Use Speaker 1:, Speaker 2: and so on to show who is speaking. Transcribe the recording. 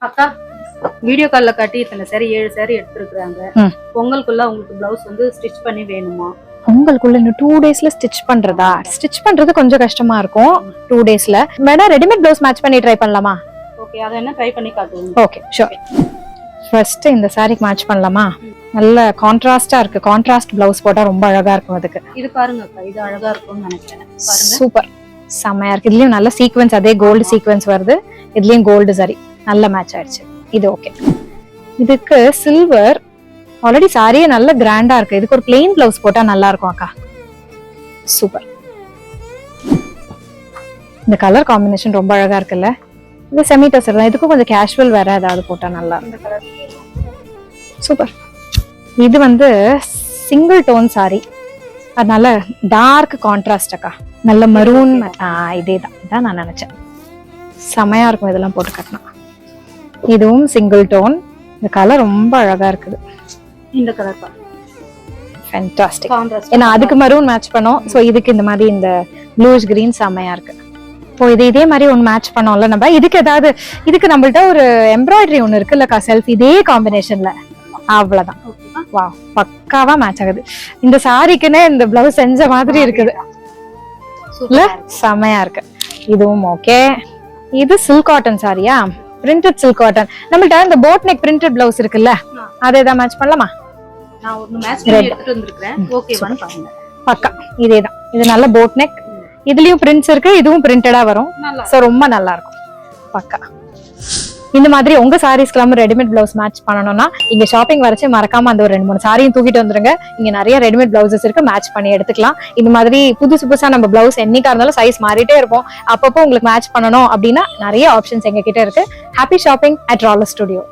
Speaker 1: அக்கா வீடியோ கால்ல காட்டி இத்தனை சாரி 7 சாரி எடுத்துருக்காங்க. பொங்கலுக்குள்ள உங்களுக்கு பிளவுஸ் வந்து ஸ்டிச் பண்ணி வேணுமா?
Speaker 2: பொங்கலுக்குள்ள இன்னும் 2 டேஸ்ல ஸ்டிச் பண்றதா? ஸ்டிச் பண்றது கொஞ்சம் கஷ்டமா இருக்கும் 2 டேஸ்ல. வேணா ரெடிமேட் பிளவுஸ் மேட்ச் பண்ணி ட்ரை பண்ணலாமா?
Speaker 1: ஓகே, அத என்ன ட்ரை பண்ணி காட்டுங்க.
Speaker 2: Okay sure. ஃபர்ஸ்ட் இந்த சாரிக்கு மேட்ச் பண்ணலாமா? நல்ல கான்ட்ராஸ்டா இருக்கு. கான்ட்ராஸ்ட் பிளவுஸ் போட்டா ரொம்ப அழகா இருக்கும் அதுக்கு.
Speaker 1: இது பாருங்க அக்கா, இது அழகா இருக்கும்னு நினைக்கிறேன். பாருங்க,
Speaker 2: சூப்பர், செமையா இருக்கு. இதுலயும் நல்ல சீக்வென்ஸ், அதே கோல்டு சீக்வென்ஸ் வருது. இதுலயும் கோல்டு சாரி நல்ல மேட்ச் ஆயிடுச்சு. இது ஓகே. இதுக்கு சில்வர் ஆல்ரெடி சாரியே நல்ல கிராண்டா இருக்கு. இதுக்கு ஒரு பிளெயின் பிளவுஸ் போட்டா நல்லா இருக்கும் அக்கா. சூப்பர். இந்த கலர் காம்பினேஷன் ரொம்ப அழகா இருக்குல்ல. இது செமி டசர் தான். இதுக்கும் கொஞ்சம் கேஷுவல் வேற ஏதாவது போட்டா நல்லா இருக்கும். சூப்பர். இது வந்து சிங்கிள் டோன் சாரி, அதனால டார்க் கான்ட்ராஸ்ட் அக்கா. நல்ல மரூன். இதேதான், இதான் நான் நினைச்சேன். செமையா இருக்கும் இதெல்லாம் போட்டு கட்டினா. இதுவும் சிங்கிள் டோன். இந்த கலர் ரொம்ப அழகா இருக்குது.
Speaker 1: இந்த கலர் பாருங்க,
Speaker 2: ஃபேண்டாஸ்டிக்.
Speaker 1: கான்ட்ராஸ்ட்.
Speaker 2: ஏன்னா அதுக்கு மரூன் மேட்ச் பண்ணோம். சோ இதுக்கு இந்த மாதிரி இந்த ப்ளூஷ் கிரீன் செமையா இருக்கு. இப்போ இதே மாதிரி ஒன்னு மேட்ச் பண்ணோம்ல நம்ம. இதுக்கு ஏதாவது, இதுக்கு நம்மள்ட்ட ஒரு எம்ப்ராய்டரி ஒன்னு இருக்குல்லக்கா, செல்ஃப் இதே காம்பினேஷன்ல. அவ்வளவுதான். வா, பக்காவா மேட்ச் ஆகுது. இந்த சாரிக்குன்னு இந்த பிளவுஸ் செஞ்ச மாதிரி இருக்குது இல்ல? செமையா இருக்கு. இதுவும் ஓகே. இது சில்க் காட்டன் சாரியா? Printed silk cotton. நம்மள்ட்ட இந்த போட் நெக் பிரிண்டட் பிளவுஸ் இருக்குல்ல, அதே தான் மேட்ச் பண்ணலாமா?
Speaker 1: நான் ஒரு மேட்ச் பண்ணி எடுத்துட்டு வந்திருக்கேன். ஓகேவான்னு பாருங்க.
Speaker 2: பக்கா இதேதான். இது நல்ல போட் நெக். இதுலயும் பிரிண்ட்ஸ் இருக்கு, இதுவும் பிரிண்டடா வரும். சோ ரொம்ப நல்லா இருக்கும். பக்கா. இந்த மாதிரி உங்க சாரீஸ்க்கு ரெடிமேட் பிளவுஸ் மேட்ச் பண்ணணும்னா இங்க ஷாப்பிங் வரைச்சு மறக்காம அந்த ஒரு 2-3 சாரியும் தூக்கிட்டு வந்துருங்க. இங்க நிறைய ரெடிமேட் பிளவுசஸ் இருக்கு, மேட்ச் பண்ணி எடுத்துக்கலாம். இந்த மாதிரி புதுசா நம்ம பிளவுஸ் என்னைக்கா இருந்தாலும் சைஸ் மாறிட்டே இருப்போம். அப்பப்போ உங்களுக்கு மேட்ச் பண்ணணும் அப்படின்னா நிறைய ஆப்ஷன்ஸ் எங்க கிட்ட இருக்கு. Happy shopping at Raller studio.